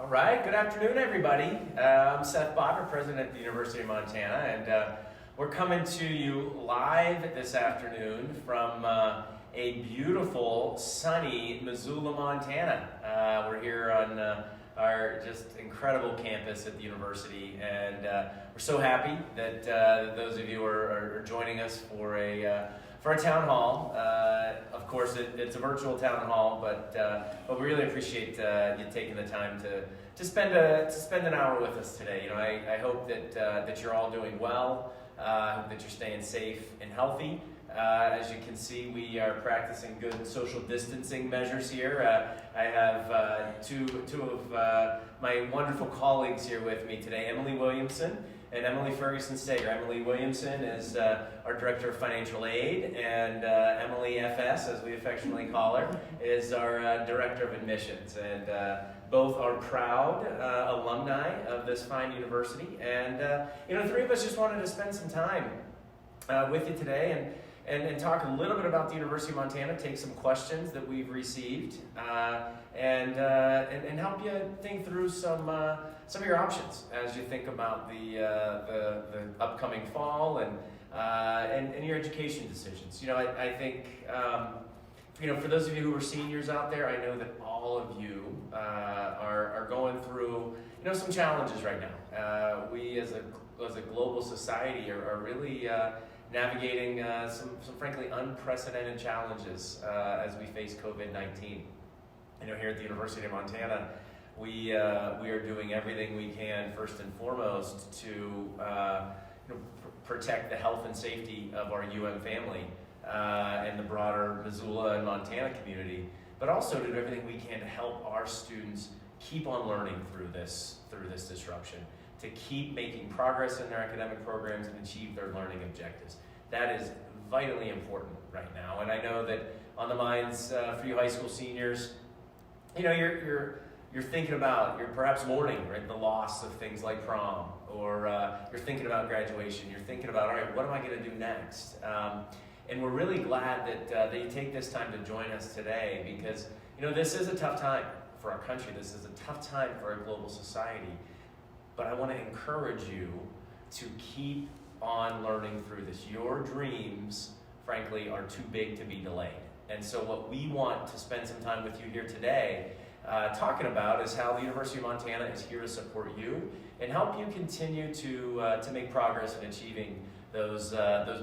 All right, good afternoon, everybody. I'm Seth Bodnar, President of the University of Montana, and we're coming to you live this afternoon from a beautiful, sunny Missoula, Montana. We're here on our just incredible campus at the university, and we're so happy that those of you are joining us for a town hall. Of course, it's a virtual town hall, but we really appreciate you taking the time to spend an hour with us today. You know, I hope that you're all doing well. I hope that you're staying safe and healthy. As you can see, we are practicing good social distancing measures here. I have two of my wonderful colleagues here with me today, Emily Williamson and Emily Ferguson-Stager. Emily Williamson is our Director of Financial Aid, and Emily FS, as we affectionately call her, is our Director of Admissions. And both are proud alumni of this fine university. And the three of us just wanted to spend some time with you today and talk a little bit about the University of Montana, take some questions that we've received, and help you think through some of your options as you think about the upcoming fall and your education decisions. You know, I think for those of you who are seniors out there, I know that all of you are going through some challenges right now. We as a global society are really navigating some frankly unprecedented challenges as we face COVID-19. Here at the University of Montana, we are doing everything we can, first and foremost, to protect the health and safety of our UM family and the broader Missoula and Montana community, but also to do everything we can to help our students keep on learning through this disruption, to keep making progress in their academic programs and achieve their learning objectives. That is vitally important right now, and I know that on the minds for you high school seniors, you're thinking about, you're perhaps mourning, right, the loss of things like prom, or you're thinking about graduation. You're thinking about, all right, what am I going to do next? And we're really glad that you take this time to join us today, because this is a tough time for our country. This is a tough time for our global society. But I want to encourage you to keep on learning through this. Your dreams, frankly, are too big to be delayed. And so what we want to spend some time with you here today talking about is how the University of Montana is here to support you and help you continue to make progress in achieving those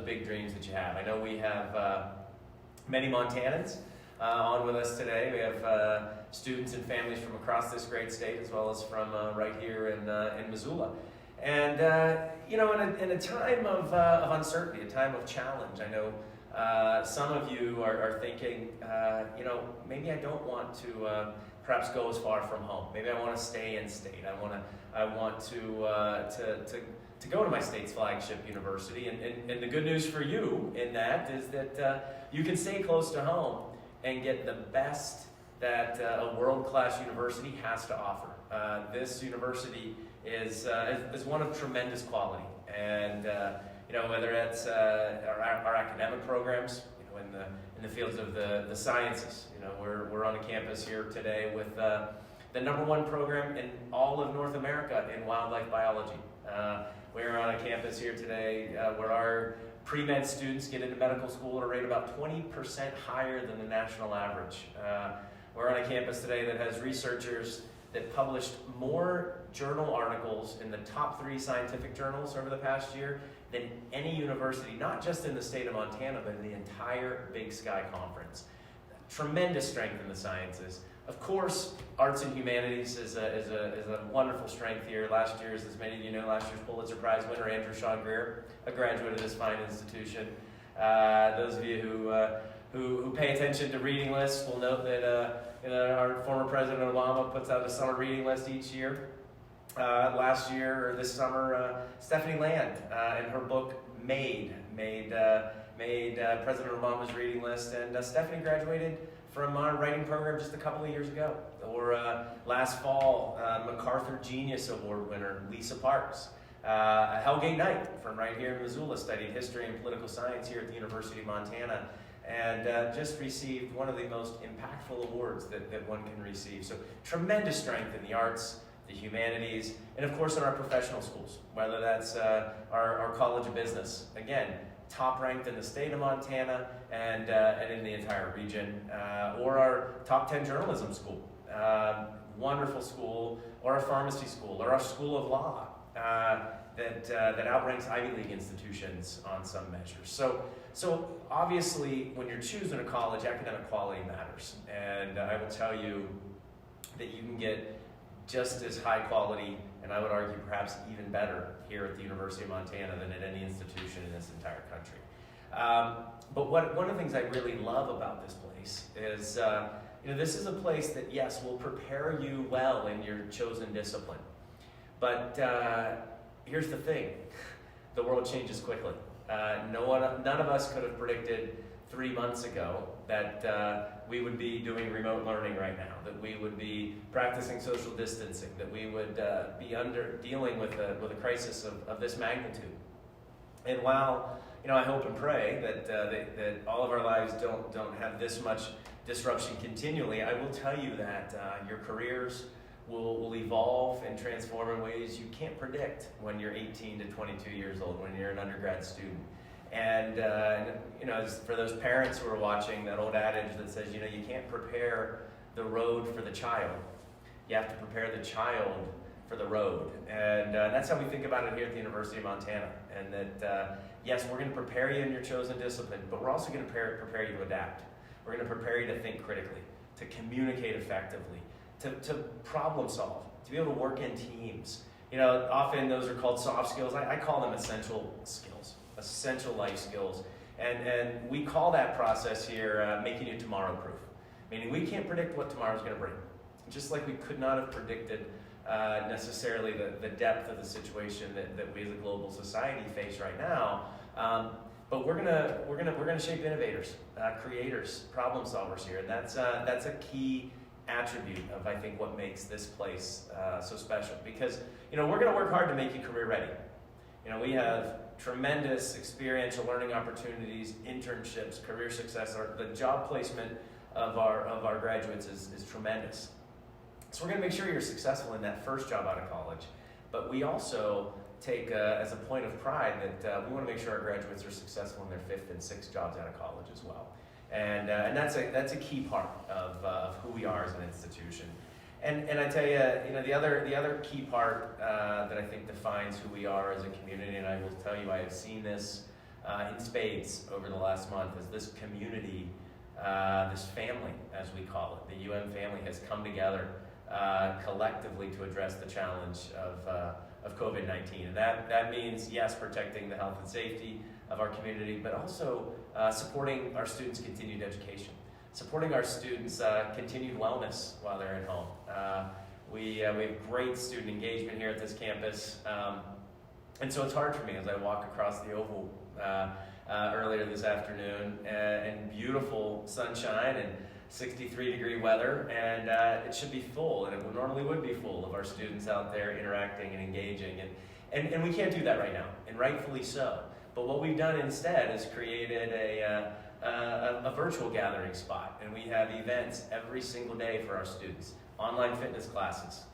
big dreams that you have. I know we have many Montanans on with us today. We have students and families from across this great state, as well as from right here in Missoula. And in a time of uncertainty, a time of challenge, I know some of you are thinking, maybe I don't want to perhaps go as far from home. Maybe I want to stay in state. I want to go to my state's flagship university. And the good news for you in that is that you can stay close to home and get the best that a world-class university has to offer. This university is one of tremendous quality, and whether it's our academic programs, in the fields of the sciences. We're on a campus here today with the #1 program in all of North America in wildlife biology. We're on a campus here today where our pre-med students get into medical school at a rate about 20% higher than the national average. We're on a campus today that has researchers that published more journal articles in the top 3 scientific journals over the past year than any university, not just in the state of Montana, but in the entire Big Sky Conference. Tremendous strength in the sciences. Of course, arts and humanities is a wonderful strength here. Last year's, as many of you know, last year's Pulitzer Prize winner, Andrew Sean Greer, a graduate of this fine institution. Those of you who pay attention to reading lists will note that our former President Obama puts out a summer reading list each year. Last year, or this summer, Stephanie Land and her book made President Obama's reading list, and Stephanie graduated from our writing program just a couple of years ago. Or last fall, MacArthur Genius Award winner Lisa Parks. Hellgate Knight from right here in Missoula studied history and political science here at the University of Montana. and just received one of the most impactful awards that one can receive. So tremendous strength in the arts, the humanities, and of course in our professional schools, whether that's our College of Business. Again, top ranked in the state of Montana and in the entire region, or our top 10 journalism school, wonderful school, or our pharmacy school, or our School of Law, that outranks Ivy League institutions on some measures. So obviously, when you're choosing a college, academic quality matters. And I will tell you that you can get just as high quality, and I would argue perhaps even better, here at the University of Montana than at any institution in this entire country. But one of the things I really love about this place is, this is a place that, yes, will prepare you well in your chosen discipline. But here's the thing, the world changes quickly. None of us could have predicted 3 months ago that we would be doing remote learning right now, that we would be practicing social distancing, that we would be dealing with a crisis of this magnitude. And while I hope and pray that all of our lives don't have this much disruption continually, I will tell you that your careers will evolve and transform in ways you can't predict when you're 18 to 22 years old, when you're an undergrad student. And for those parents who are watching, that old adage that says, you can't prepare the road for the child. You have to prepare the child for the road. And that's how we think about it here at the University of Montana. And that, yes, we're going to prepare you in your chosen discipline, but we're also going to prepare you to adapt. We're going to prepare you to think critically, to communicate effectively, to problem solve, to be able to work in teams. Often those are called soft skills. I call them essential skills, essential life skills. And we call that process here making you tomorrow-proof, meaning we can't predict what tomorrow's going to bring. Just like we could not have predicted necessarily the depth of the situation that we as a global society face right now. But we're gonna shape innovators, creators, problem solvers here, and that's a key attribute of, I think, what makes this place so special. Because we're gonna work hard to make you career ready. We have tremendous experiential learning opportunities, internships, career success. The job placement of our graduates is tremendous. So we're gonna make sure you're successful in that first job out of college, but we also take as a point of pride that we want to make sure our graduates are successful in their 5th and 6th jobs out of college as well. And that's a key part of who we are as an institution. And I tell you, the other key part that I think defines who we are as a community, and I will tell you, I have seen this in spades over the last month, is this community, this family, as we call it, the UM family, has come together collectively to address the challenge of COVID-19. And that means, yes, protecting the health and safety of our community, but also supporting our students' continued education, supporting our students' continued wellness while they're at home. We have great student engagement here at this campus, and so it's hard for me as I walk across the Oval earlier this afternoon, and beautiful sunshine and 63-degree weather, and it should be full, and it normally would be full of our students out there interacting and engaging, and we can't do that right now, and rightfully so. But what we've done instead is created a virtual gathering spot, and we have events every single day for our students. Online fitness classes.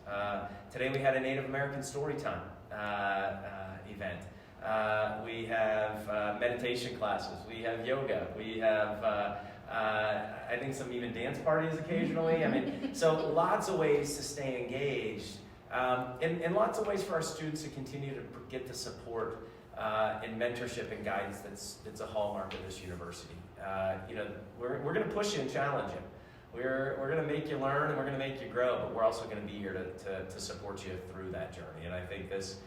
Today we had a Native American Storytime event. We have meditation classes. We have yoga. We have I think some even dance parties occasionally. So lots of ways to stay engaged, and lots of ways for our students to continue to get the support and mentorship and guidance that's a hallmark of this university. We're going to push you and challenge you. We're going to make you learn, and we're going to make you grow, but we're also going to be here to support you through that journey. And I think this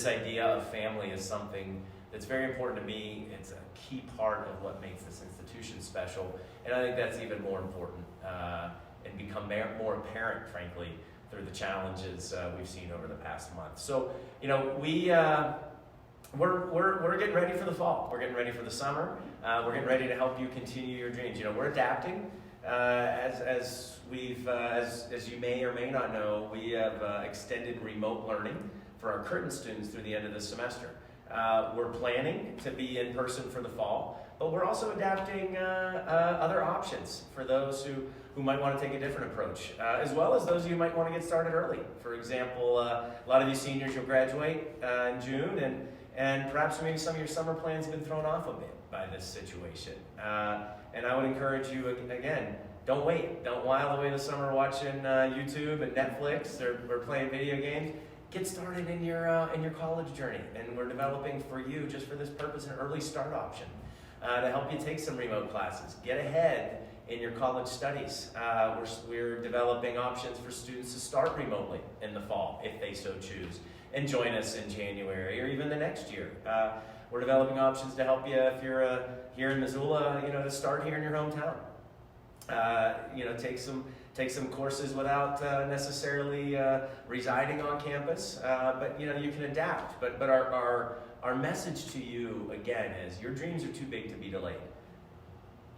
idea of family is something that's very important to me. It's a key part of what makes this institution special, and I think that's even more important and become more apparent, frankly, through the challenges we've seen over the past month. So, we're getting ready for the fall. We're getting ready for the summer. We're getting ready to help you continue your dreams. We're adapting. As you may or may not know, we have extended remote learning for our current students through the end of the semester. We're planning to be in person for the fall, but we're also adapting other options for those who might want to take a different approach, as well as those of you who might want to get started early. For example, a lot of you seniors, you'll graduate in June, and perhaps maybe some of your summer plans have been thrown off a bit by this situation. And I would encourage you, again, don't wait. Don't while away the summer watching YouTube and Netflix or playing video games. Get started in your college journey, and we're developing for you, just for this purpose, an early start option to help you take some remote classes. Get ahead in your college studies. We're developing options for students to start remotely in the fall, if they so choose, and join us in January or even the next year. We're developing options to help you if you're here in Missoula, to start here in your hometown. Take some courses without necessarily residing on campus, but you can adapt. But our message to you again is your dreams are too big to be delayed.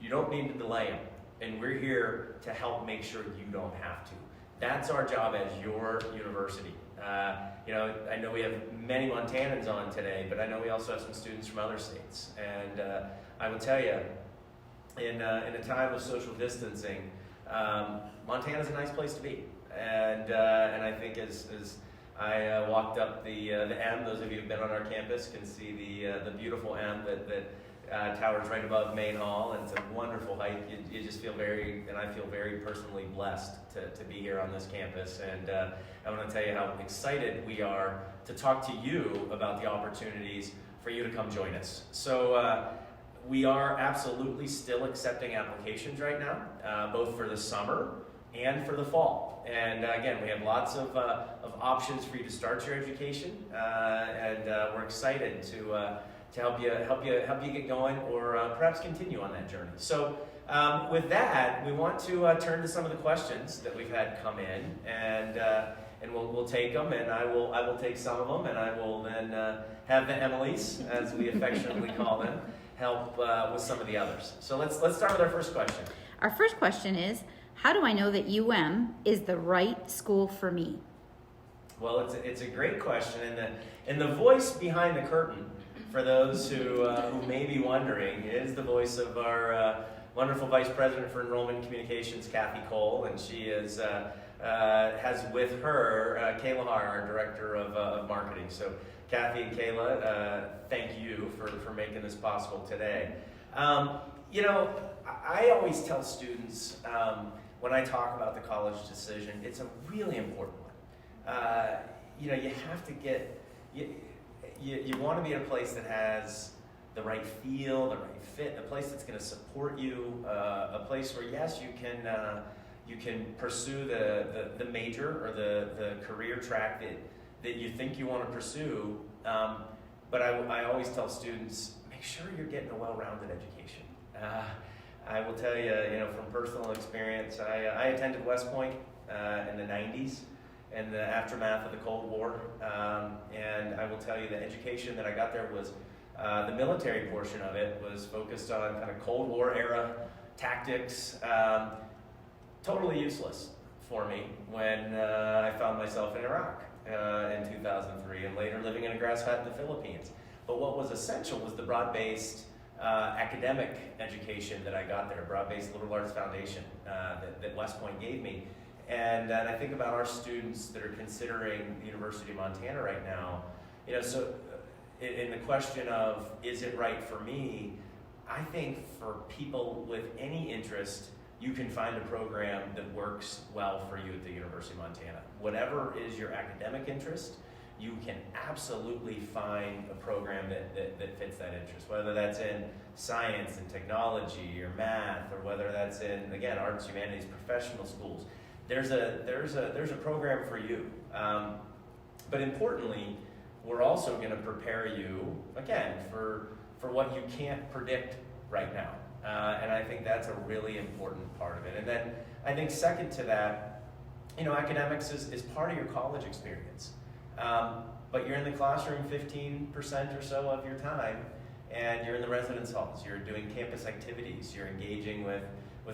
You don't need to delay them, and we're here to help make sure you don't have to. That's our job as your university. I know we have many Montanans on today, but I know we also have some students from other states, and I will tell you, in a time of social distancing, Montana's a nice place to be, and I think as I walked up the M, those of you who've been on our campus can see the beautiful M that towers right above Main Hall, and it's a wonderful hike. You just feel I feel very personally blessed to be here on this campus, and I want to tell you how excited we are to talk to you about the opportunities for you to come join us. So. We are absolutely still accepting applications right now, both for the summer and for the fall. And again, we have lots of options for you to start your education, and we're excited to help you get going, or perhaps continue on that journey. So, with that, we want to turn to some of the questions that we've had come in, and we'll take them, and I will take some of them, and I will then have the Emilys, as we affectionately call them, help with some of the others. So let's start with our first question. Our first question is, how do I know that UM is the right school for me? Well, it's a great question, and the voice behind the curtain, for those who may be wondering, is the voice of our wonderful Vice President for Enrollment and Communications, Kathy Cole, and she has with her Kayla Har, our Director of Marketing. So Kathy and Kayla, thank you for making this possible today. I always tell students when I talk about the college decision, it's a really important one. You have to get, you want to be in a place that has the right feel, the right fit, a place that's going to support you, a place where, yes, you can pursue the major or the career track that you think you want to pursue, but I always tell students, make sure you're getting a well-rounded education. I will tell you, from personal experience, I attended West Point in the 90s, in the aftermath of the Cold War, and I will tell you the education that I got there was, the military portion of it was focused on kind of Cold War era tactics, totally useless for me when I found myself in Iraq in 2003, and later living in a grass hut in the Philippines. But what was essential was the broad-based academic education that I got there, broad-based liberal arts foundation that West Point gave me. And I think about our students that are considering the University of Montana right now, so in the question of, is it right for me, I think for people with any interest, you can find a program that works well for you at the University of Montana. Whatever is your academic interest, you can absolutely find a program that fits that interest, whether that's in science and technology or math, or whether that's in, again, arts, humanities, professional schools. There's a program for you. But importantly, we're also going to prepare you, again, for what you can't predict right now. And I think that's a really important part of it. And then I think second to that, academics is part of your college experience. But you're in the classroom 15% or so of your time, and you're in the residence halls, you're doing campus activities, you're engaging with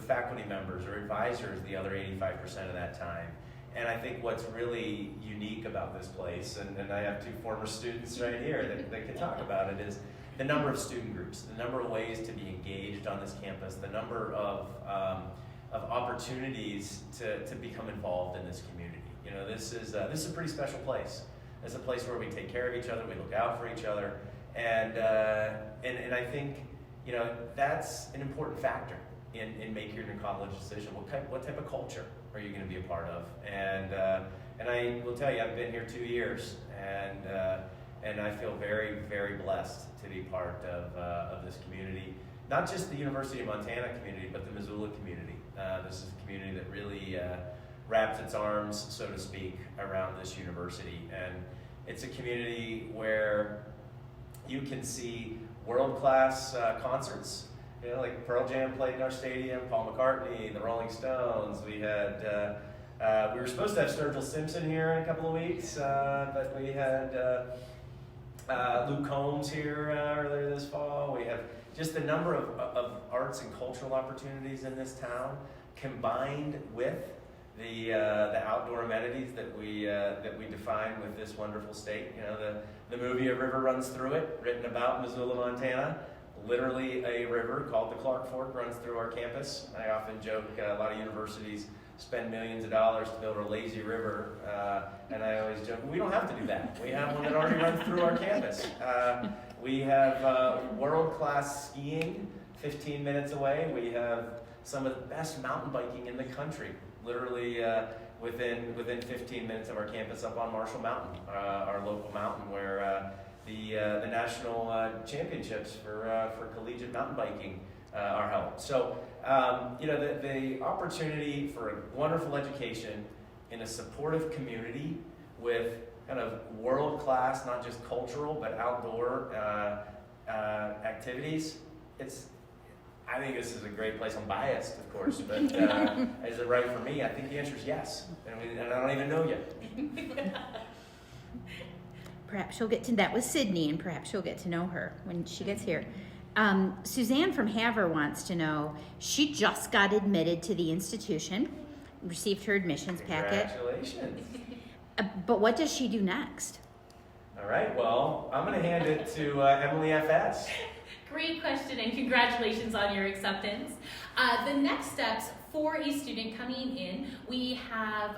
faculty members or advisors the other 85% of that time. And I think what's really unique about this place, and I have two former students right here that can talk about it, is the number of student groups, the number of ways to be engaged on this campus, the number of opportunities to become involved in this community. You know, this is a pretty special place. It's a place where we take care of each other, we look out for each other, and I think, you know, that's an important factor in making your college decision. What type of culture are you going to be a part of? And I will tell you, I've been here 2 years, and I feel very, very blessed to be part of this community. Not just the University of Montana community, but the Missoula community. This is a community that really wraps its arms, so to speak, around this university. And it's a community where you can see world-class concerts. You know, like Pearl Jam played in our stadium, Paul McCartney, the Rolling Stones. We had we were supposed to have Sturgill Simpson here in a couple of weeks, but we had Luke Combs here earlier this fall. We have just the number of arts and cultural opportunities in this town, combined with the outdoor amenities that we define with this wonderful state. You know, the movie A River Runs Through It, written about Missoula, Montana. Literally a river called the Clark Fork runs through our campus. I often joke a lot of universities spend millions of dollars to build a lazy river, and I always joke, we don't have to do that. We have one that already runs through our campus. We have world-class skiing 15 minutes away. We have some of the best mountain biking in the country, literally within 15 minutes of our campus up on Marshall Mountain, our local mountain where the national championships for collegiate mountain biking are held. So, you know, the opportunity for a wonderful education in a supportive community with kind of world-class, not just cultural, but outdoor activities, I think this is a great place. I'm biased, of course, but is it right for me? I think the answer is yes, and I don't even know yet. Perhaps you'll get to that with Sydney, and perhaps you'll get to know her when she gets here. Suzanne from Havre wants to know, she just got admitted to the institution, received her admissions packet. Congratulations. But what does she do next? All right, well, I'm going to hand it to Emily F.S. Great question, and congratulations on your acceptance. The next steps for a student coming in, we have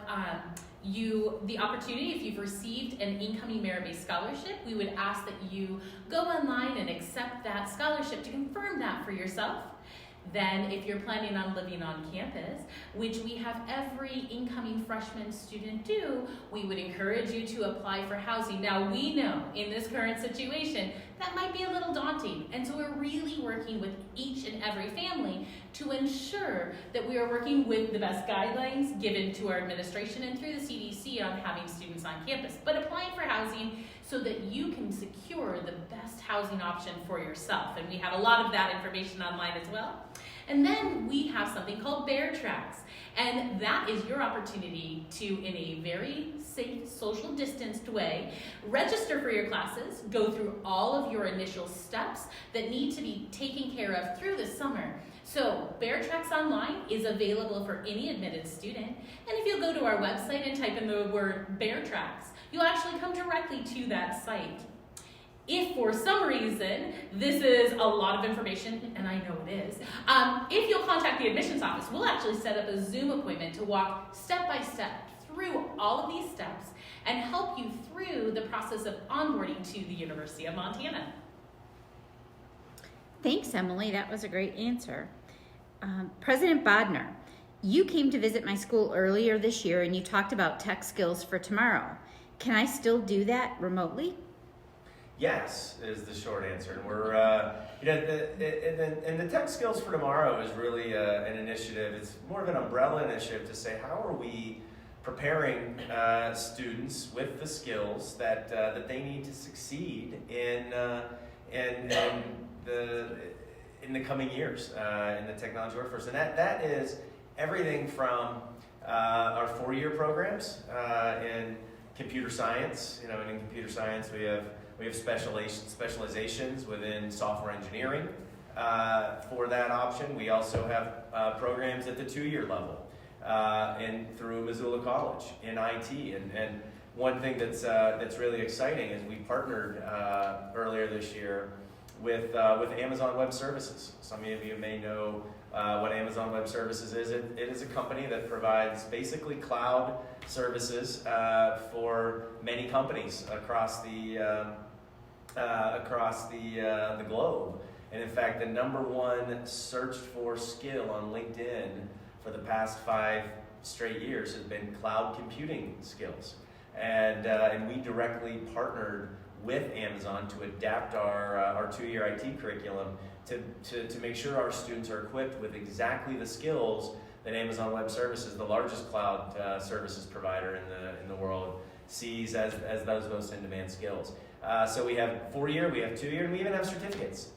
the opportunity, if you've received an incoming merit-based scholarship, we would ask that you go online and accept that scholarship to confirm that for yourself. Then, if you're planning on living on campus, which we have every incoming freshman student do, we would encourage you to apply for housing. Now, we know in this current situation that might be a little daunting, and so we're really working with each and every family to ensure that we are working with the best guidelines given to our administration and through the CDC on having students on campus, but applying for housing so that you can secure the best housing option for yourself. And we have a lot of that information online as well. And then we have something called Bear Tracks. And that is your opportunity to, in a very safe, social distanced way, register for your classes, go through all of your initial steps that need to be taken care of through the summer. So Bear Tracks Online is available for any admitted student. And if you'll go to our website and type in the word Bear Tracks, you'll actually come directly to that site. If for some reason this is a lot of information, and I know it is, if you'll contact the admissions office, we'll actually set up a Zoom appointment to walk step by step through all of these steps and help you through the process of onboarding to the University of Montana. Thanks, Emily. That was a great answer. President Bodnar, you came to visit my school earlier this year and you talked about tech skills for tomorrow. Can I still do that remotely? Yes, is the short answer. And we're, and the Tech Skills for Tomorrow is really an initiative. It's more of an umbrella initiative to say, how are we preparing students with the skills that they need to succeed in the coming years in the technology workforce. And that is everything from our 4-year programs in computer science. And in computer science we have specializations within software engineering for that option. We also have programs at the 2-year level and through Missoula College in IT. And one thing that's really exciting is we partnered earlier this year with Amazon Web Services. Some of you may know what Amazon Web Services is. It is a company that provides basically cloud services for many companies across the globe. And in fact, the #1 searched for skill on LinkedIn for the past 5 straight years has been cloud computing skills. And we directly partnered with Amazon to adapt our 2-year IT curriculum to make sure our students are equipped with exactly the skills that Amazon Web Services, the largest cloud services provider in the world, sees as those most in-demand skills. So we have 4-year, we have 2-year, and we even have certificates.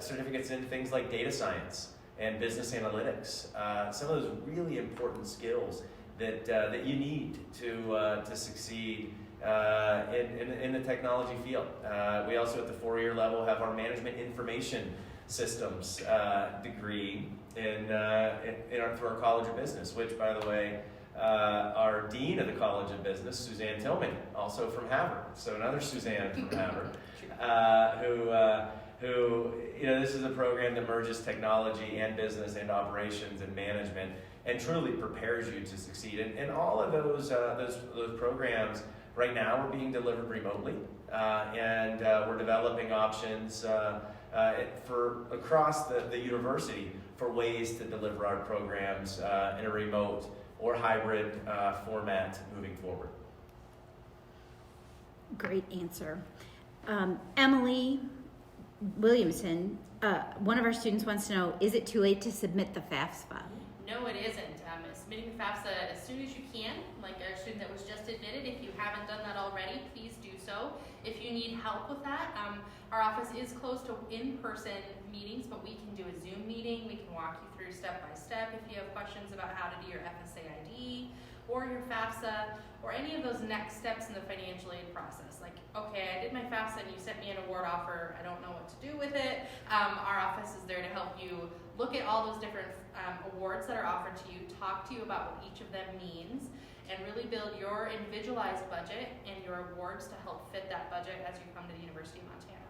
Certificates in things like data science and business analytics. Some of those really important skills that you need to succeed in the technology field. We also at the 4-year level have our management information systems degree through our College of Business, which, by the way, our dean of the College of Business, Suzanne Tillman, also from Havre. So another Suzanne from Havre, who this is a program that merges technology and business and operations and management, and truly prepares you to succeed. And all of those programs right now are being delivered remotely, and we're developing options for across the university for ways to deliver our programs in a remote or hybrid format moving forward. Great answer. Emily Williamson, one of our students wants to know, is it too late to submit the FAFSA? No, it isn't. Submitting the FAFSA as soon as you can, like our student that was just admitted. If you haven't done that already, please do so. If you need help with that, our office is closed to in-person meetings, but we can do a Zoom meeting. We can walk you through step by step if you have questions about how to do your FSA ID or your FAFSA or any of those next steps in the financial aid process. Like, okay, I did my FAFSA and you sent me an award offer. I don't know what to do with it. Our office is there to help you look at all those different awards that are offered to you, talk to you about what each of them means, and really build your individualized budget and your awards to help fit that budget as you come to the University of Montana.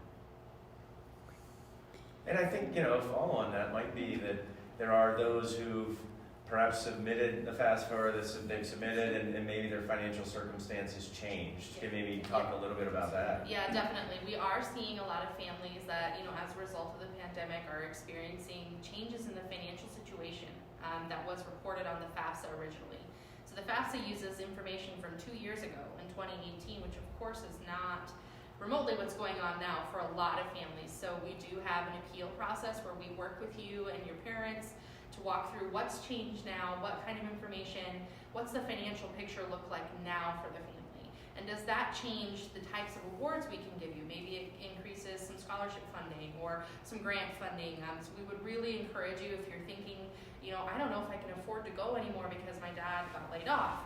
And I think, a follow on that might be that there are those who've perhaps submitted the FAFSA or they've submitted and maybe their financial circumstances changed. Can maybe talk a little bit about that? Yeah, definitely. We are seeing a lot of families that, as a result of the pandemic are experiencing changes in the financial situation that was reported on the FAFSA originally. So the FAFSA uses information from 2 years ago in 2018, which of course is not remotely what's going on now for a lot of families. So we do have an appeal process where we work with you and your parents to walk through what's changed now, what kind of information, what's the financial picture look like now for the family, and does that change the types of awards we can give you? Maybe it increases some scholarship funding or some grant funding. So we would really encourage you, if you're thinking, I don't know if I can afford to go anymore because my dad got laid off,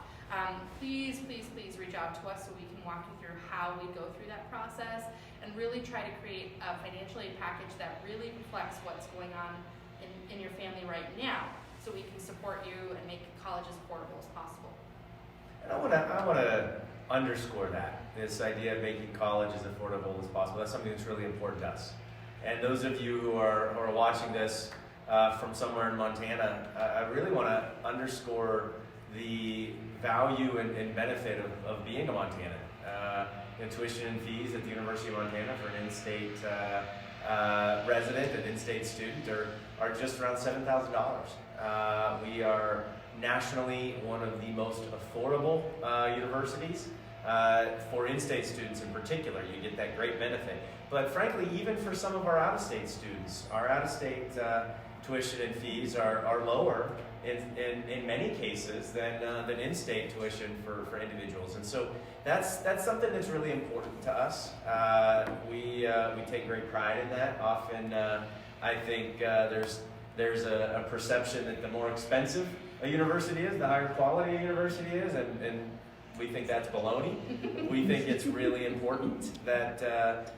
please reach out to us so we can walk you through how we go through that process and really try to create a financial aid package that really reflects what's going on in your family right now, so we can support you and make college as affordable as possible. And I want to underscore this idea of making college as affordable as possible. That's something that's really important to us. And those of you who are watching this from somewhere in Montana, I really want to underscore the value and benefit of being a Montanan. Tuition and fees at the University of Montana for an in-state resident, an in-state student, are just around $7,000. We are nationally one of the most affordable universities for in-state students in particular. You get that great benefit. But frankly, even for some of our out-of-state students, our out-of-state tuition and fees are lower in many cases than in-state tuition for individuals. And so that's something that's really important to us. We take great pride in that. Often I think there's a perception that the more expensive a university is, the higher quality a university is, and we think that's baloney. We think it's really important that of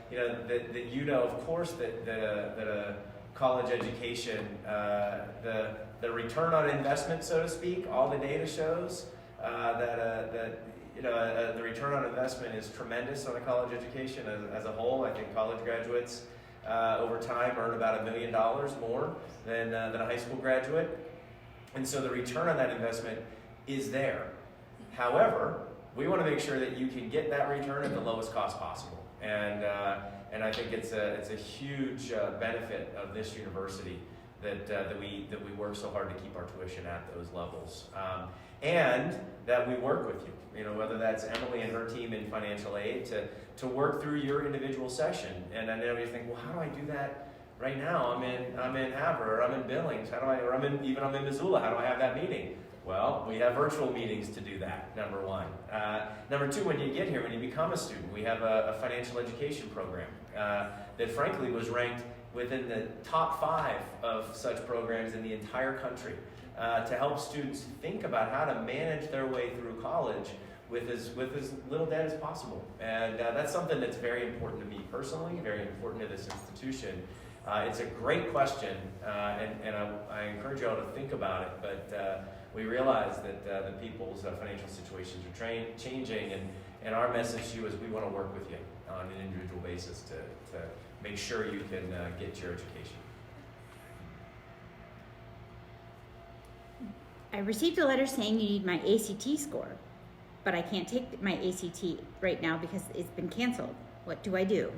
course that a college education, the return on investment, so to speak, all the data shows the return on investment is tremendous on a college education as a whole. I think college graduates over time earn about $1 million more than a high school graduate. And so the return on that investment is there. However, we want to make sure that you can get that return at the lowest cost possible. And I think it's a huge benefit of this university that we work so hard to keep our tuition at those levels. And that we work with you, whether that's Emily and her team in financial aid to work through your individual section. And I know you think, well, how do I do that right now? I'm in Havre, or I'm in Billings. I'm in Missoula. How do I have that meeting? Well, we have virtual meetings to do that, number one. Number two, when you get here, when you become a student, we have a financial education program that frankly was ranked within the top 5 of such programs in the entire country to help students think about how to manage their way through college with as little debt as possible. And that's something that's very important to me personally, very important to this institution. It's a great question, and I encourage you all to think about it, but we realize that the people's financial situations are changing, and our message to you is we want to work with you on an individual basis to make sure you can get your education. I received a letter saying you need my ACT score, but I can't take my ACT right now because it's been canceled. What do I do?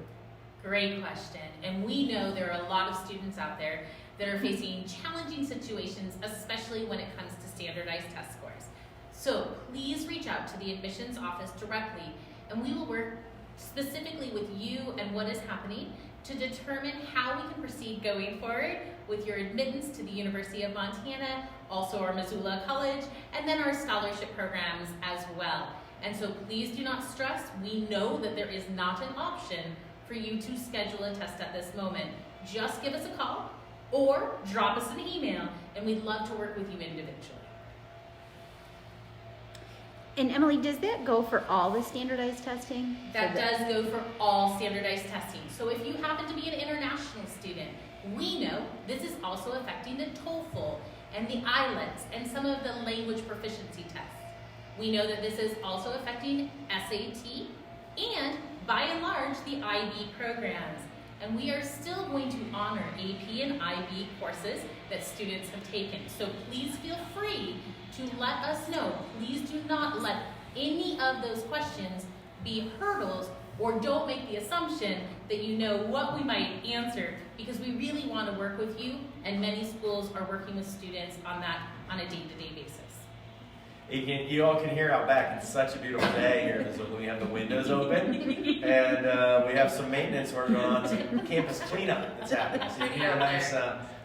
Great question. And we know there are a lot of students out there that are facing challenging situations, especially when it comes to standardized test scores. So please reach out to the admissions office directly, and we will work specifically with you and what is happening to determine how we can proceed going forward with your admittance to the University of Montana, also our Missoula College, and then our scholarship programs as well. And so please do not stress. We know that there is not an option for you to schedule a test at this moment. Just give us a call or drop us an email, and we'd love to work with you individually. And Emily, does that go for all the standardized testing? That does go for all standardized testing. So if you happen to be an international student, we know this is also affecting the TOEFL and the IELTS and some of the language proficiency tests. We know that this is also affecting SAT and, by and large, the IB programs. And we are still going to honor AP and IB courses that students have taken. So please feel free to let us know. Please do not let any of those questions be hurdles, or don't make the assumption that you know what we might answer, because we really want to work with you, and many schools are working with students on that on a day-to-day basis. You all can hear out back. It's such a beautiful day here. So we have the windows open, and we have some maintenance work going on, some campus cleanup that's happening. So you can hear a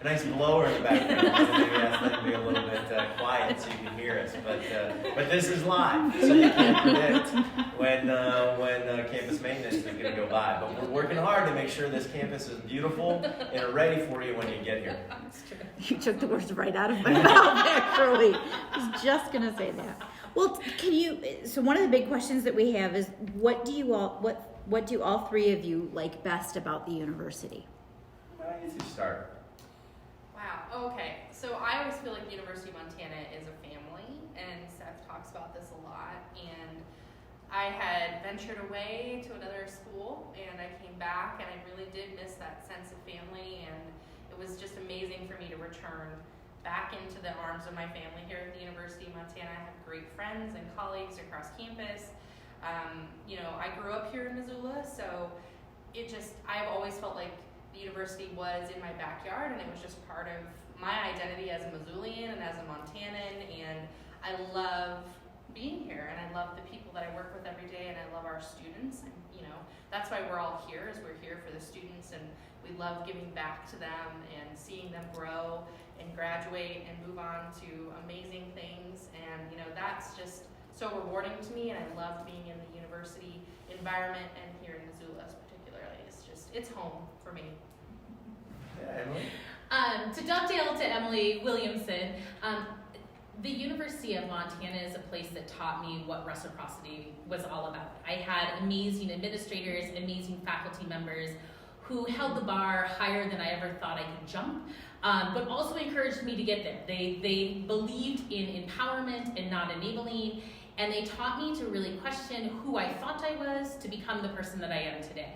nice blower in the background. So maybe ask them to be a little bit quiet so you can hear us. But this is live, so you can't predict when campus maintenance is going to go by. But we're working hard to make sure this campus is beautiful and ready for you when you get here. That's true. You took the words right out of my mouth, actually. I was just going to say that. Well, so one of the big questions that we have is, what do all three of you like best about the university? You should start. Wow, okay. So I always feel like the University of Montana is a family, and Seth talks about this a lot. And I had ventured away to another school, and I came back, and I really did miss that sense of family, and it was just amazing for me to return back into the arms of my family here at the University of Montana. I have great friends and colleagues across campus. I grew up here in Missoula, so I've always felt like the university was in my backyard, and it was just part of my identity as a Missoulian and as a Montanan, and I love being here, and I love the people that I work with every day, and I love our students, and that's why we're all here, is we're here for the students, and we love giving back to them and seeing them grow and graduate and move on to amazing things, and that's just so rewarding to me, and I love being in the university environment, and here in Missoula particularly. It's home for me. Yeah, Emily? To dovetail to Emily Williamson, the University of Montana is a place that taught me what reciprocity was all about. I had amazing administrators, amazing faculty members who held the bar higher than I ever thought I could jump, but also encouraged me to get there. They believed in empowerment and not enabling, and they taught me to really question who I thought I was to become the person that I am today.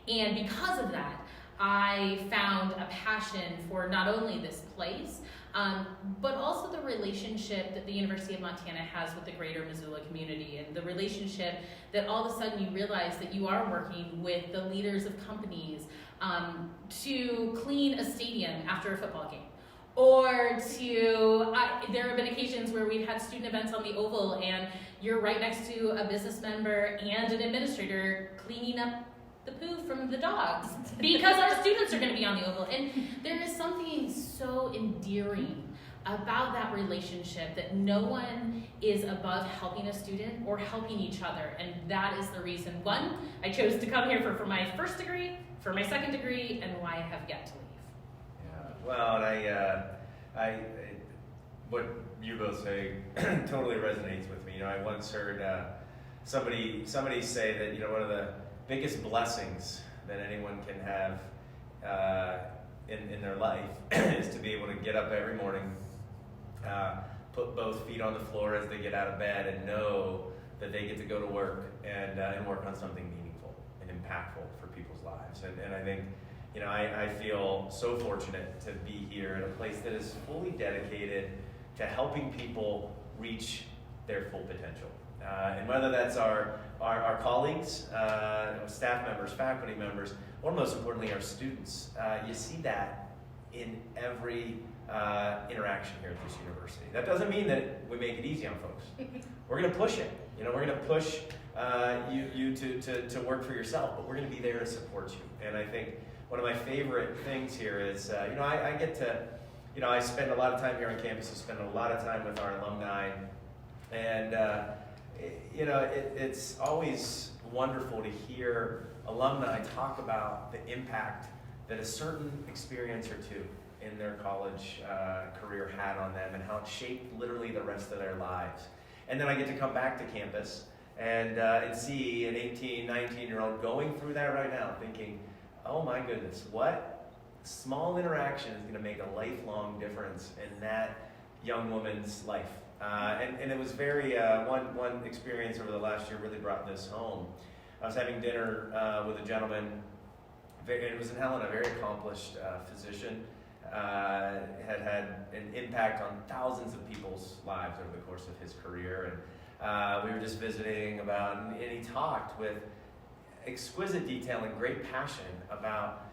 And because of that, I found a passion for not only this place, but also the relationship that the University of Montana has with the greater Missoula community, and the relationship that all of a sudden you realize that you are working with the leaders of companies to clean a stadium after a football game. Or there have been occasions where we've had student events on the Oval and you're right next to a business member and an administrator cleaning up the poo from the dogs because our students are going to be on the Oval. And there is something so endearing about that relationship that no one is above helping a student or helping each other. And that is the reason, one, I chose to come here for my first degree, for my second degree, and why I have yet to leave. Well, and I what you both say totally resonates with me. I once heard somebody say that one of the biggest blessings that anyone can have in their life is to be able to get up every morning, put both feet on the floor as they get out of bed, and know that they get to go to work and work on something meaningful and impactful for people's lives. And I think. I feel so fortunate to be here in a place that is fully dedicated to helping people reach their full potential. And whether that's our colleagues, staff members, faculty members, or most importantly, our students, you see that in every interaction here at this university. That doesn't mean that we make it easy on folks. We're going to push it. We're going to push you to work for yourself, but we're going to be there to support you. And I think one of my favorite things here is, I get to, I spend a lot of time here on campus. I spend a lot of time with our alumni, and it's always wonderful to hear alumni talk about the impact that a certain experience or two in their college career had on them, and how it shaped literally the rest of their lives. And then I get to come back to campus and see an 18, 19-year-old going through that right now, thinking, oh my goodness, what small interaction is going to make a lifelong difference in that young woman's life. And it was very, one experience over the last year really brought this home. I was having dinner with a gentleman, it was in Helena, a very accomplished physician, had an impact on thousands of people's lives over the course of his career. And we were just visiting about, and he talked with exquisite detail and great passion about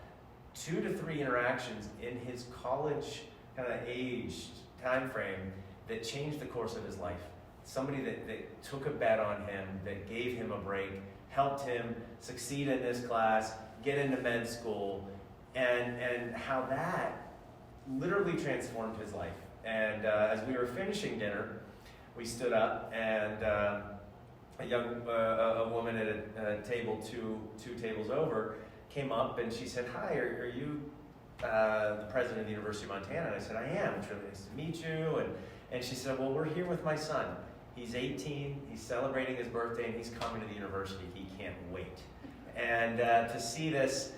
2 to 3 interactions in his college kind of aged time frame that changed the course of his life. Somebody that took a bet on him, that gave him a break, helped him succeed in this class, get into med school, and how that literally transformed his life. And as we were finishing dinner, we stood up, and a woman at a table two tables over came up, and she said, "Hi, are you the president of the University of Montana?" And I said, "I am. It's really nice to meet you." And she said, "Well, we're here with my son. He's 18. He's celebrating his birthday, and he's coming to the university. He can't wait." And to see this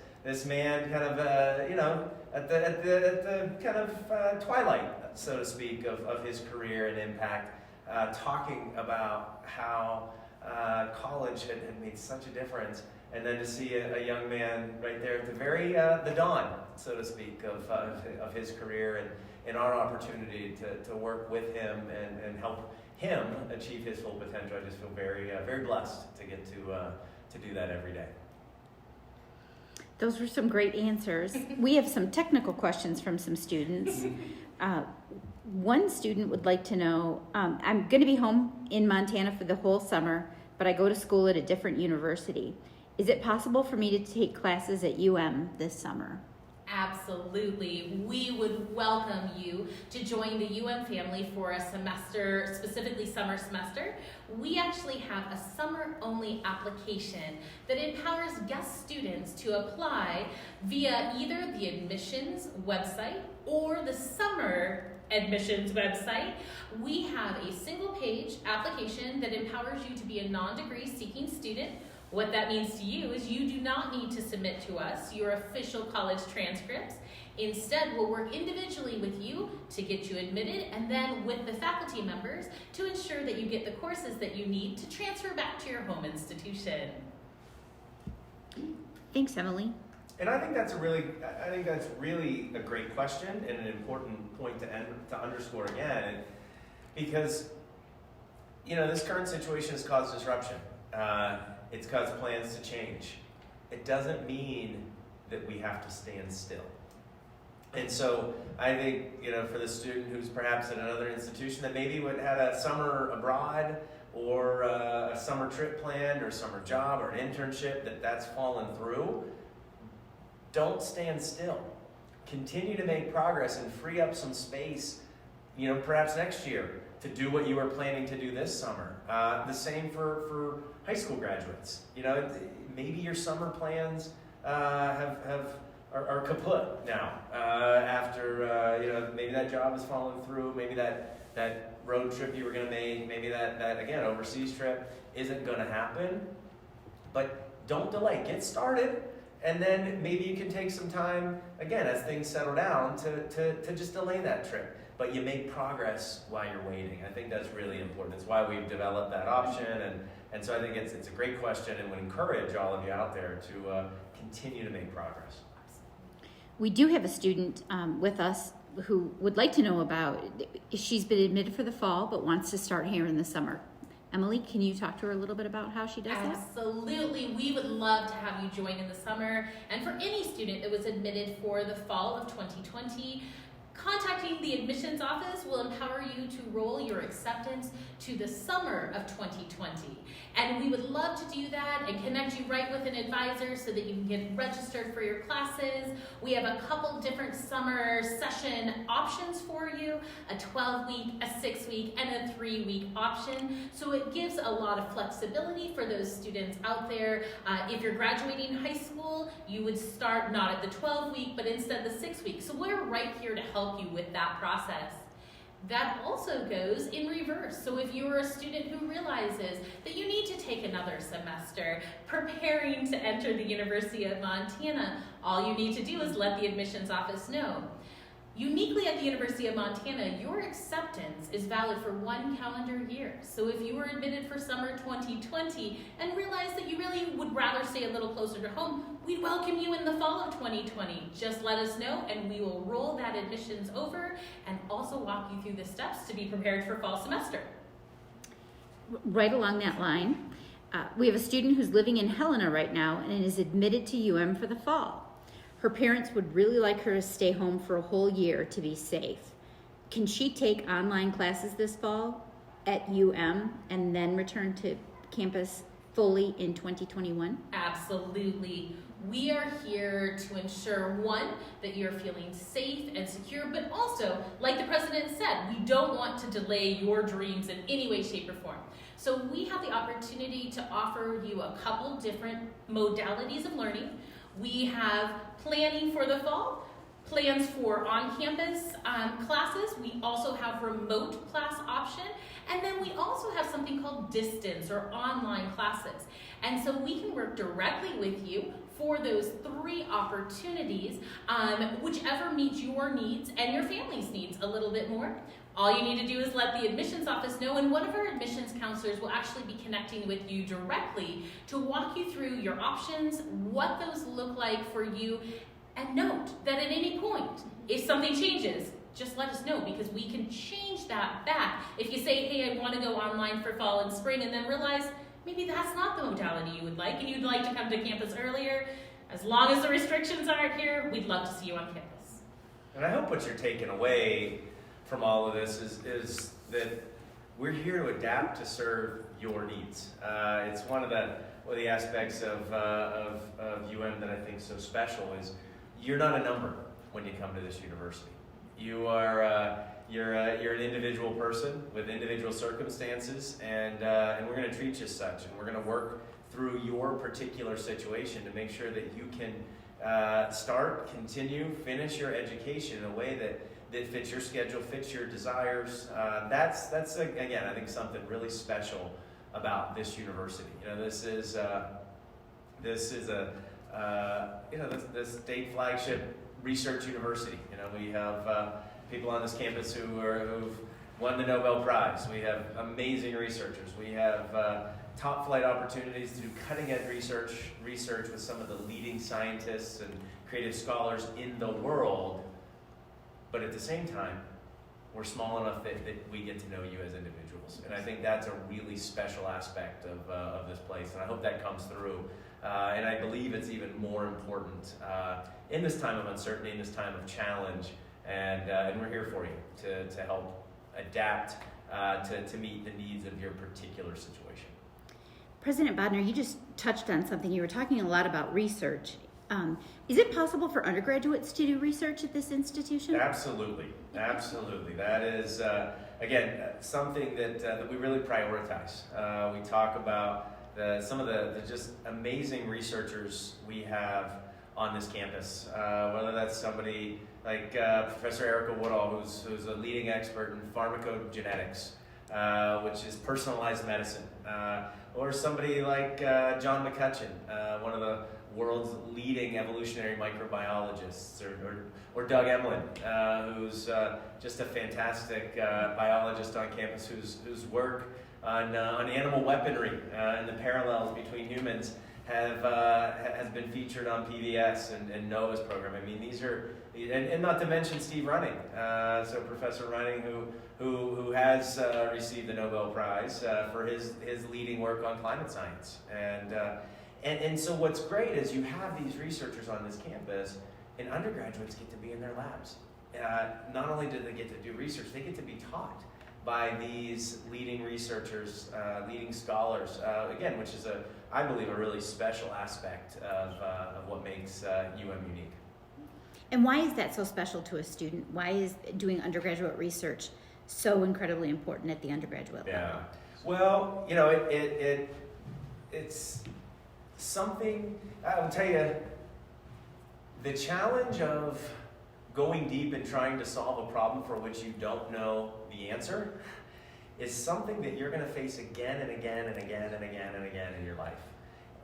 man kind of at the kind of twilight, so to speak, of his career and impact, talking about how college had made such a difference, and then to see a young man right there at the dawn, so to speak, of his career, and our opportunity to work with him and help him achieve his full potential. I just feel very very blessed to get to do that every day. Those were some great answers. We have some technical questions from some students. One student would like to know, I'm going to be home in Montana for the whole summer, but I go to school at a different university. Is it possible for me to take classes at UM this summer? Absolutely. We would welcome you to join the UM family for a semester, specifically summer semester. We actually have a summer-only application that empowers guest students to apply via either the admissions website or the summer admissions website. We have a single-page application that empowers you to be a non-degree seeking student What that means to you is you do not need to submit to us your official college transcripts. Instead, we'll work individually with you to get you admitted, and then with the faculty members to ensure that you get the courses that you need to transfer back to your home institution. Thanks, Emily. And I think that's really a great question and an important point to underscore again, because this current situation has caused disruption. It's caused plans to change. It doesn't mean that we have to stand still. And so I think, for the student who's perhaps at another institution that maybe had a summer abroad or a summer trip planned or summer job or an internship that's fallen through, don't stand still. Continue to make progress and free up some space, perhaps next year to do what you were planning to do this summer. The same for high school graduates. Maybe your summer plans are kaput now after maybe that job has fallen through, maybe that road trip you were going to make, maybe that again overseas trip isn't going to happen. But don't delay. Get started, and then maybe you can take some time again as things settle down to just delay that trip. But you make progress while you're waiting. I think that's really important. It's why we've developed that option, and so I think it's a great question, and would encourage all of you out there to continue to make progress. We do have a student with us who would like to know about, she's been admitted for the fall, but wants to start here in the summer. Emily, can you talk to her a little bit about how she does that? Absolutely. We would love to have you join in the summer. And for any student that was admitted for the fall of 2020, contacting the admissions office will empower you to roll your acceptance to the summer of 2020. And we would love to do that and connect you right with an advisor so that you can get registered for your classes. We have a couple different summer session options for you, a 12-week, a 6-week, and a 3-week option. So it gives a lot of flexibility for those students out there. If you're graduating high school, you would start not at the 12-week, but instead the 6-week. So we're right here to help you with that process. That also goes in reverse. So if you're a student who realizes that you need to take another semester preparing to enter the University of Montana, all you need to do is let the admissions office know. Uniquely at the University of Montana, your acceptance is valid for 1 calendar year. So if you were admitted for summer 2020 and realized that you really would rather stay a little closer to home, we'd welcome you in the fall of 2020. Just let us know and we will roll that admissions over and also walk you through the steps to be prepared for fall semester. Right along that line, we have a student who's living in Helena right now and is admitted to UM for the fall. Her parents would really like her to stay home for a whole year to be safe. Can she take online classes this fall at UM and then return to campus fully in 2021? Absolutely. We are here to ensure, one, that you're feeling safe and secure, but also, like the president said, we don't want to delay your dreams in any way, shape, or form. So we have the opportunity to offer you a couple different modalities of learning. We have planning for the fall, plans for on-campus classes. We also have remote class option. And then we also have something called distance or online classes. And so we can work directly with you for those 3 opportunities, whichever meets your needs and your family's needs a little bit more. All you need to do is let the admissions office know, and one of our admissions counselors will actually be connecting with you directly to walk you through your options, what those look like for you, and note that at any point, if something changes, just let us know because we can change that back. If you say, hey, I want to go online for fall and spring, and then realize maybe that's not the modality you would like, and you'd like to come to campus earlier, as long as the restrictions aren't here, we'd love to see you on campus. And I hope what you're taking away from all of this is that we're here to adapt to serve your needs. It's one of the aspects of UM that I think is so special is you're not a number when you come to this university. You are you're an individual person with individual circumstances, and we're going to treat you as such, and we're going to work through your particular situation to make sure that you can start, continue, finish your education in a way that fits your schedule, fits your desires. That's again, I think something really special about this university. This is This is a the state flagship research university. We have people on this campus who've won the Nobel Prize. We have amazing researchers. We have top flight opportunities to do cutting edge research with some of the leading scientists and creative scholars in the world. But at the same time, we're small enough that we get to know you as individuals. And I think that's a really special aspect of this place. And I hope that comes through. And I believe it's even more important in this time of uncertainty, in this time of challenge. And we're here for you to help adapt to meet the needs of your particular situation. President Bodnar, you just touched on something. You were talking a lot about research. Is it possible for undergraduates to do research at this institution? Absolutely. That is, again, something that we really prioritize. We talk about some of the just amazing researchers we have on this campus, whether that's somebody like Professor Erica Woodall, who's a leading expert in pharmacogenetics, which is personalized medicine, or somebody like John McCutcheon, one of the world's leading evolutionary microbiologists, or Doug Emlin, who's just a fantastic biologist on campus whose work on animal weaponry and the parallels between humans has been featured on PBS and NOAA's program. I mean, these are, and not to mention Steve Running, so Professor Running, who has received the Nobel Prize for his leading work on climate science. And so what's great is you have these researchers on this campus, and undergraduates get to be in their labs. Not only do they get to do research, they get to be taught by these leading researchers, leading scholars, again, which is, I believe, a really special aspect of what makes unique. And why is that so special to a student? Why is doing undergraduate research so incredibly important at the undergraduate level? Yeah. Well, it's something, I will tell you, the challenge of going deep and trying to solve a problem for which you don't know the answer is something that you're going to face again and again and again and again and again in your life.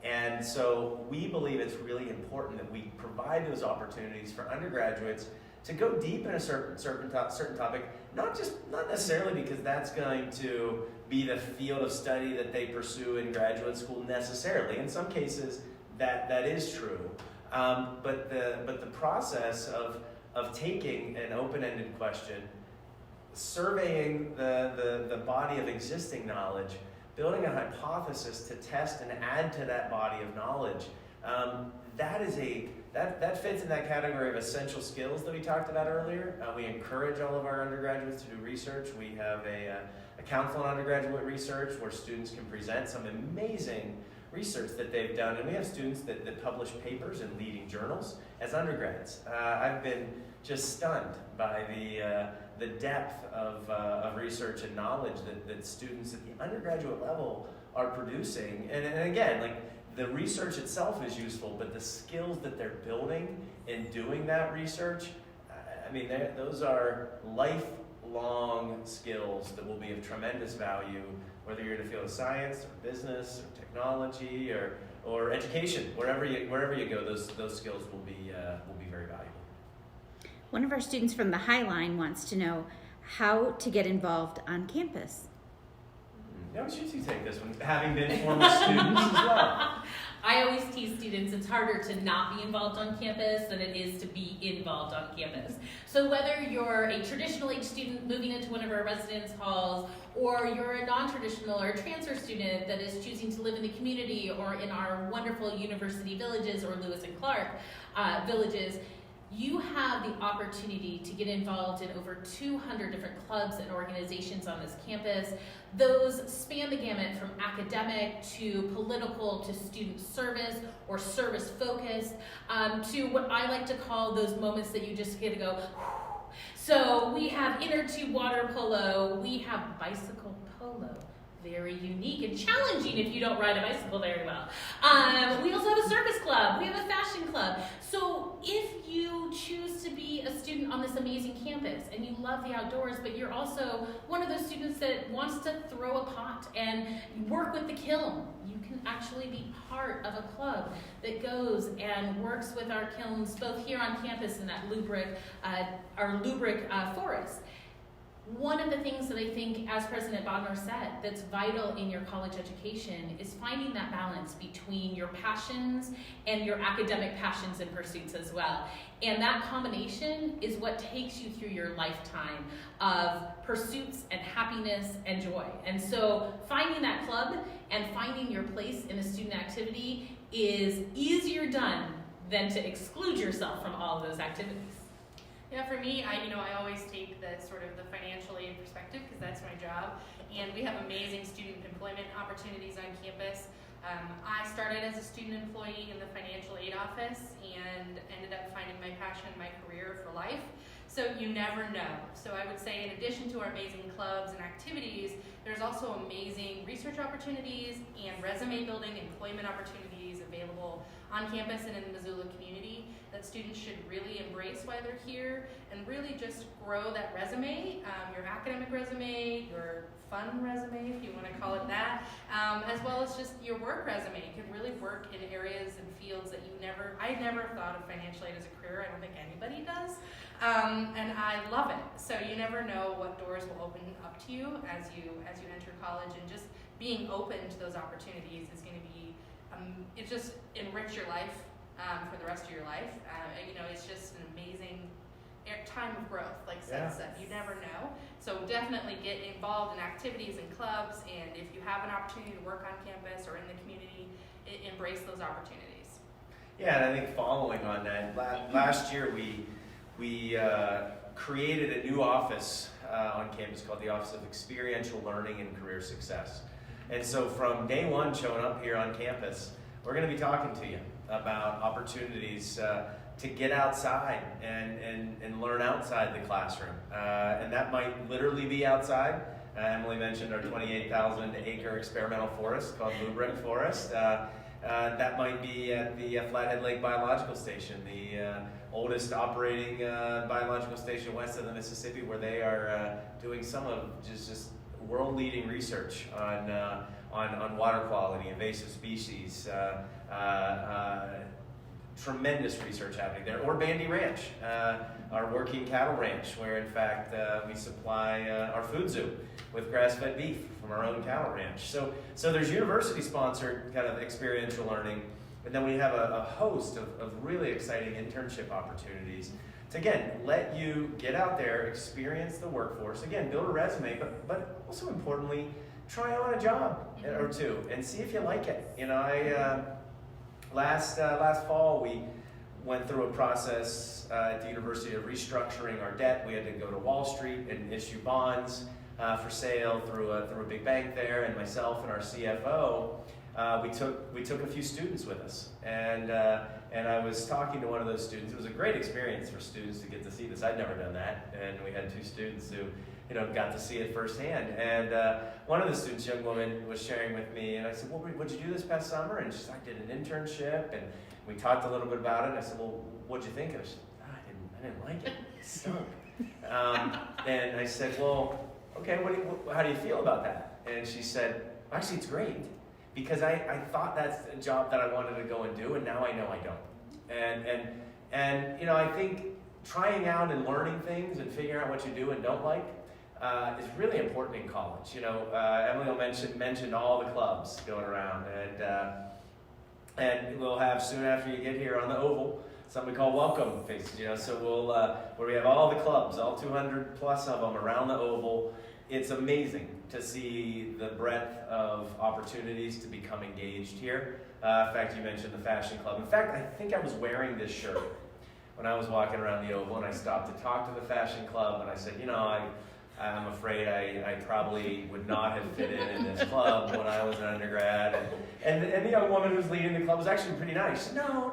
And so we believe it's really important that we provide those opportunities for undergraduates to go deep in a certain topic, not necessarily because that's going to be the field of study that they pursue in graduate school necessarily. In some cases, that is true. But the process of taking an open-ended question, surveying the body of existing knowledge, building a hypothesis to test and add to that body of knowledge, that fits in that category of essential skills that we talked about earlier. We encourage all of our undergraduates to do research. We have a council on undergraduate research where students can present some amazing research that they've done, and we have students that publish papers in leading journals as undergrads. I've been just stunned by the depth of research and knowledge that students at the undergraduate level are producing. And again, like, the research itself is useful, but the skills that they're building in doing that research, I mean, those are lifelong skills that will be of tremendous value, whether you're in the field of science or business or technology or education. Wherever you go, those skills will be very valuable. One of our students from the High Line wants to know how to get involved on campus. How would you two take this one, having been former students as well? I always tease students, it's harder to not be involved on campus than it is to be involved on campus. So whether you're a traditional age student moving into one of our residence halls, or you're a non-traditional or a transfer student that is choosing to live in the community or in our wonderful university villages or Lewis and Clark villages, you have the opportunity to get involved in over 200 different clubs and organizations on this campus. Those span the gamut from academic to political to student service or service focused to what I like to call those moments that you just get to go, so we have inner tube water polo, we have bicycle polo, very unique and challenging if you don't ride a bicycle very well. We also have a circus club. We have a fashion club. So if you choose to be a student on this amazing campus and you love the outdoors, but you're also one of those students that wants to throw a pot and work with the kiln, you can actually be part of a club that goes and works with our kilns both here on campus and at our Lubric forest. One of the things that I think, as President Bodnar said, that's vital in your college education is finding that balance between your passions and your academic passions and pursuits as well. And that combination is what takes you through your lifetime of pursuits and happiness and joy. And so finding that club and finding your place in a student activity is easier done than to exclude yourself from all of those activities. Yeah, for me, I always take the sort of the financial aid perspective because that's my job, and we have amazing student employment opportunities on campus. I started as a student employee in the financial aid office and ended up finding my passion, my career for life. So you never know. So I would say in addition to our amazing clubs and activities, there's also amazing research opportunities and resume building employment opportunities available on campus and in the Missoula community that students should really embrace while they're here and really just grow that resume, your academic resume, your fun resume, if you want to call it that, as well as just your work resume. You can really work in areas and fields that I never thought of financial aid as a career. I don't think anybody does. And I love it. So you never know what doors will open up to you as you enter college, and just being open to those opportunities is going to be, it just enrich your life for the rest of your life. It's just an amazing time of growth, like Seth said. You never know. So definitely get involved in activities and clubs, and if you have an opportunity to work on campus or in the community, embrace those opportunities. Yeah, and I think following on that, last year we created a new office on campus called the Office of Experiential Learning and Career Success. And so from day one showing up here on campus, we're going to be talking to you about opportunities to get outside and learn outside the classroom. And that might literally be outside. Emily mentioned our 28,000 acre experimental forest called Lubric Forest. That might be at the Flathead Lake Biological Station, the oldest operating biological station west of the Mississippi, where they are doing some of just world-leading research on water quality, invasive species, tremendous research happening there. Or Bandy Ranch, our working cattle ranch, where in fact we supply our food zoo with grass-fed beef from our own cattle ranch. So there's university-sponsored kind of experiential learning, and then we have a host of really exciting internship opportunities to, again, let you get out there, experience the workforce, again, build a resume, but also importantly, try on a job or two and see if you like it. Last fall, we went through a process at the university of restructuring our debt. We had to go to Wall Street and issue bonds for sale through a big bank there, and myself and our CFO, we took a few students with us, and I was talking to one of those students. It was a great experience for students to get to see this. I'd never done that, and we had two students who got to see it firsthand. And one of the students, young woman, was sharing with me, and I said, well, what'd you do this past summer? And she said, I did an internship, and we talked a little bit about it. And I said, well, what'd you think of it? She said, I didn't like it. It stunk. And I said, well, okay, how do you feel about that? And she said, actually, it's great, because I thought that's a job that I wanted to go and do, and now I know I don't. And I think trying out and learning things and figuring out what you do and don't like is really important in college. Emily mentioned all the clubs going around, and we'll have, soon after you get here on the Oval, something we call welcome faces. So we'll where we have all the clubs, all 200 plus of them around the Oval. It's amazing to see the breadth of opportunities to become engaged here. In fact, you mentioned the fashion club. In fact, I think I was wearing this shirt when I was walking around the Oval, and I stopped to talk to the fashion club, and I said, I'm afraid I probably would not have fit in this club when I was an undergrad. And the young woman who's leading the club was actually pretty nice. She said, no,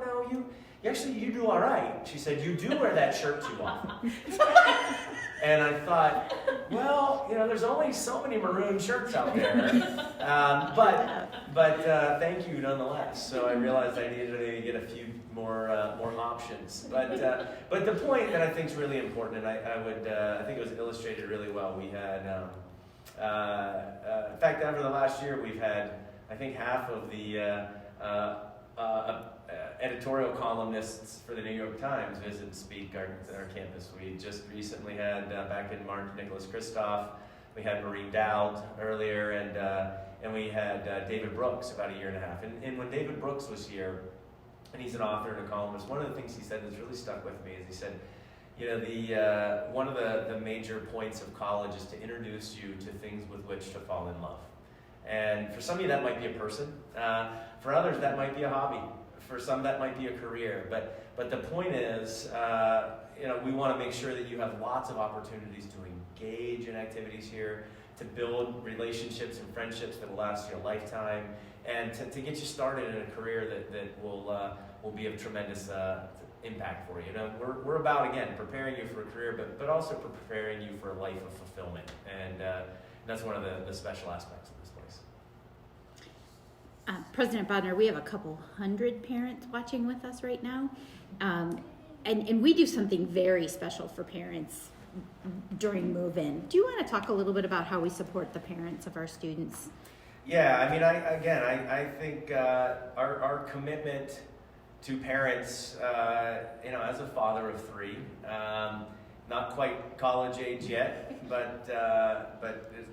you do all right. She said, you do wear that shirt too often. And I thought, well, there's only so many maroon shirts out there. But thank you nonetheless. So I realized I needed to maybe get a few more options. But the point that I think is really important, and I think it was illustrated really well. We had, in fact, over the last year, we've had, I think, half of the editorial columnists for the New York Times visit and speak at our campus. We just recently had, back in March, Nicholas Kristof. We had Maureen Dowd earlier, and we had David Brooks about a year and a half. And when David Brooks was here, and he's an author and a columnist, one of the things he said that's really stuck with me is he said, one of the major points of college is to introduce you to things with which to fall in love. And for some of you, that might be a person. For others, that might be a hobby. For some, that might be a career. But the point is, we want to make sure that you have lots of opportunities to engage in activities here, to build relationships and friendships that will last you a lifetime, and to get you started in a career that will be of tremendous impact for you. We're about, again, preparing you for a career, but also preparing you for a life of fulfillment. And that's one of the special aspects of this place. President Bodnar, we have a couple hundred parents watching with us right now. And we do something very special for parents during move-in. Do you want to talk a little bit about how we support the parents of our students? Yeah, I mean, I think our commitment to parents, as a father of three, not quite college age yet, but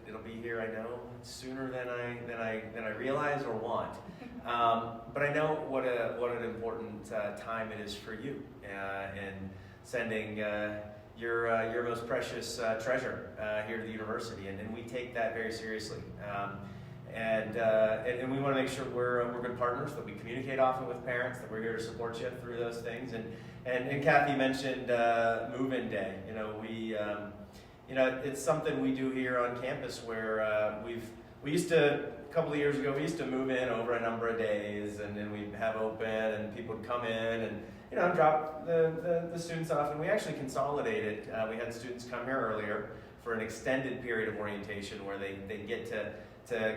it'll be here, I know, sooner than I realize or want. But I know what an important time it is for you, and sending your most precious treasure here to the university, and we take that very seriously. And we want to make sure we're good partners, that we communicate often with parents, that we're here to support you through those things. And Kathy mentioned move-in day. It's something we do here on campus where we used to, a couple of years ago, we used to move in over a number of days, and then we'd have open, and people would come in and drop the students off, and we actually consolidated. We had students come here earlier for an extended period of orientation where they get to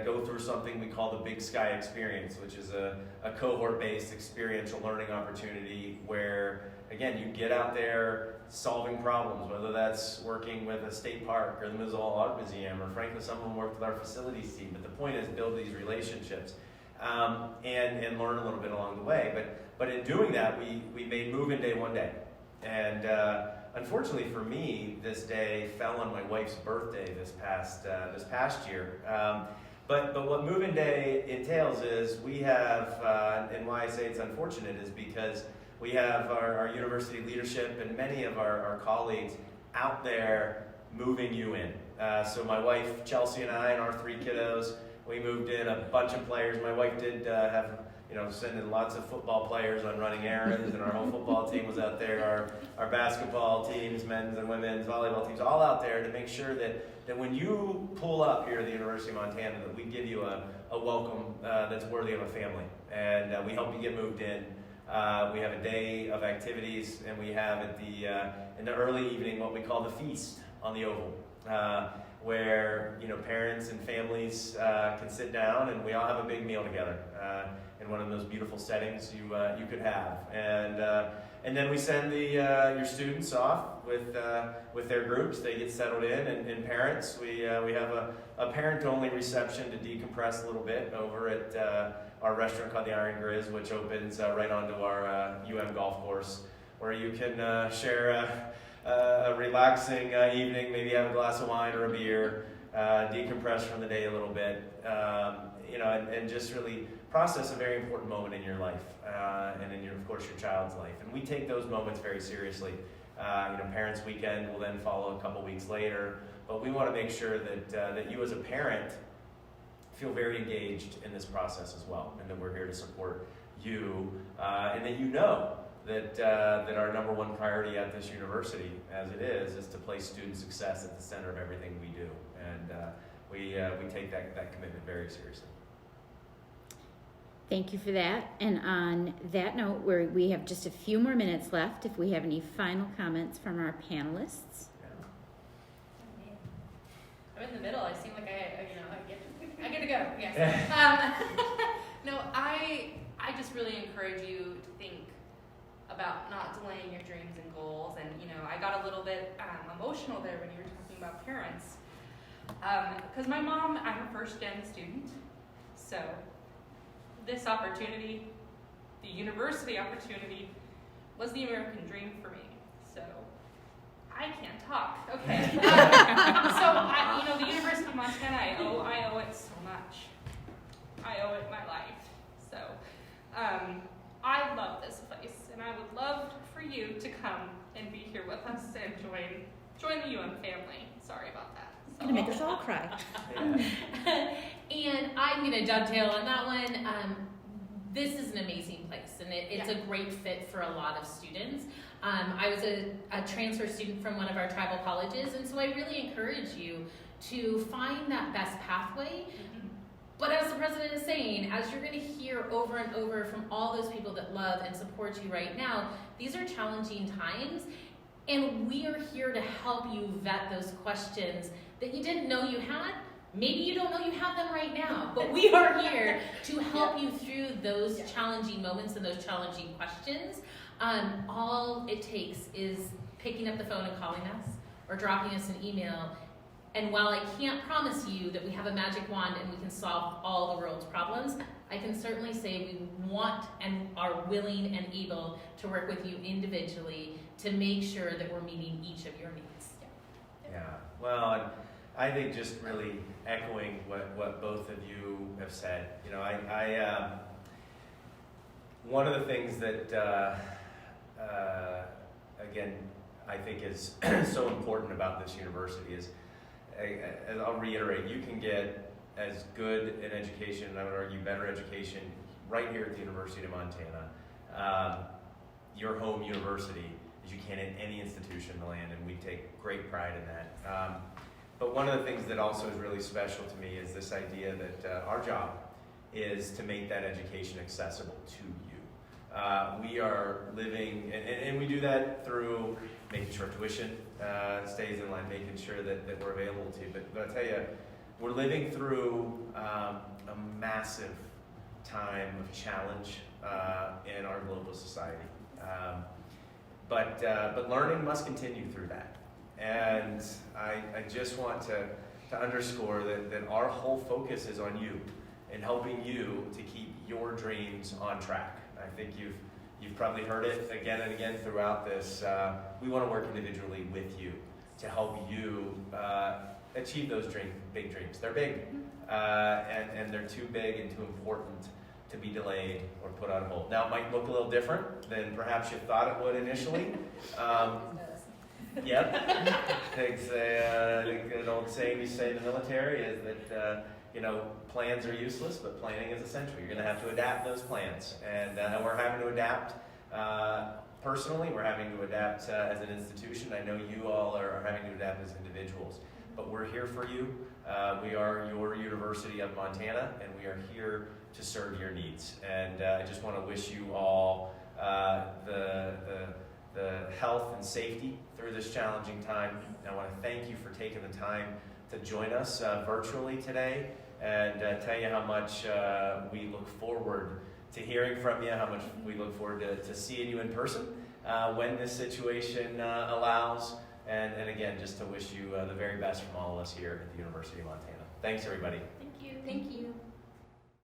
go through something we call the Big Sky Experience, which is a cohort-based experiential learning opportunity where, again, you get out there solving problems, whether that's working with a state park or the Missile Art Museum, or frankly, some of them work with our facilities team. But the point is build these relationships and learn a little bit along the way. But in doing that, we made move-in day one day. And unfortunately for me, this day fell on my wife's birthday this past year. But what move-in day entails is we have, and why I say it's unfortunate is because we have our university leadership and many of our colleagues out there moving you in. So my wife, Chelsea, and I, and our three kiddos, we moved in a bunch of players. My wife did have, sending lots of football players on running errands, and our whole football team was out there. Our basketball teams, men's and women's volleyball teams, all out there to make sure that when you pull up here at the University of Montana, that we give you a welcome that's worthy of a family, and we help you get moved in. We have a day of activities, and we have in the early evening what we call the feast on the Oval, where parents and families can sit down, and we all have a big meal together in one of those beautiful settings you could have. And then we send your students off with their groups. They get settled in, and parents, we have a parent-only reception to decompress a little bit over at our restaurant called the Iron Grizz, which opens right onto our golf course, where you can share a relaxing evening, maybe have a glass of wine or a beer, decompress from the day a little bit, and just really process a very important moment in your life, and in of course, your child's life. And we take those moments very seriously. Parents' Weekend will then follow a couple weeks later, but we want to make sure that you as a parent feel very engaged in this process as well, and that we're here to support you, and that that our number one priority at this university, as it is to place student success at the center of everything we do, and we take that commitment very seriously. Thank you for that. And on that note, we have just a few more minutes left. If we have any final comments from our panelists. I'm in the middle. I seem like I get to go. Yes. No, I just really encourage you to think about not delaying your dreams and goals. And I got a little bit emotional there when you were talking about parents, because my mom, I'm a first-gen student, so this opportunity, the university opportunity, was the American dream for me. So I can't talk. Okay. So the University of Montana, I owe it so much. I owe it my life. So I love this place, and I would love for you to come and be here with us and join the UM family. Sorry about that. It's gonna make us all cry. And I'm going to dovetail on that one. This is an amazing place, and it's a great fit for a lot of students. I was a transfer student from one of our tribal colleges, and so I really encourage you to find that best pathway. Mm-hmm. But as the president is saying, as you're going to hear over and over from all those people that love and support you right now, these are challenging times, and we are here to help you vet those questions that you didn't know you had. Maybe you don't know you have them right now, but we are here to help you through those challenging moments and those challenging questions. All it takes is picking up the phone and calling us, or dropping us an email. And while I can't promise you that we have a magic wand and we can solve all the world's problems, I can certainly say we want and are willing and able to work with you individually to make sure that we're meeting each of your needs. Yeah, well, and I think just really echoing what both of you have said. I one of the things that again I think is so important about this university is, and I'll reiterate, you can get as good an education, and I would argue better education, right here at the University of Montana, your home university, as you can in any institution in the land, and we take great pride in that. But one of the things that also is really special to me is this idea that our job is to make that education accessible to you. We are living, and we do that through making sure tuition stays in line, making sure that we're available to you. But I'll tell you, we're living through a massive time of challenge in our global society. But learning must continue through that. And I just want to underscore that our whole focus is on you and helping you to keep your dreams on track. I think you've probably heard it again and again throughout this. We want to work individually with you to help you achieve those big dreams. They're big, and they're too big and too important to be delayed or put on hold. Now, it might look a little different than perhaps you thought it would initially. Yep. I think an old saying you say in the military is that plans are useless, but planning is essential. You're going to have to adapt those plans, and we're having to adapt personally. We're having to adapt as an institution. I know you all are having to adapt as individuals, but we're here for you. We are your University of Montana, and we are here to serve your needs. And I just want to wish you all the health and safety through this challenging time. I want to thank you for taking the time to join us virtually today, and tell you how much we look forward to hearing from you, how much we look forward to seeing you in person when this situation allows, and again, just to wish you the very best from all of us here at the University of Montana. Thanks, everybody. Thank you. Thank you.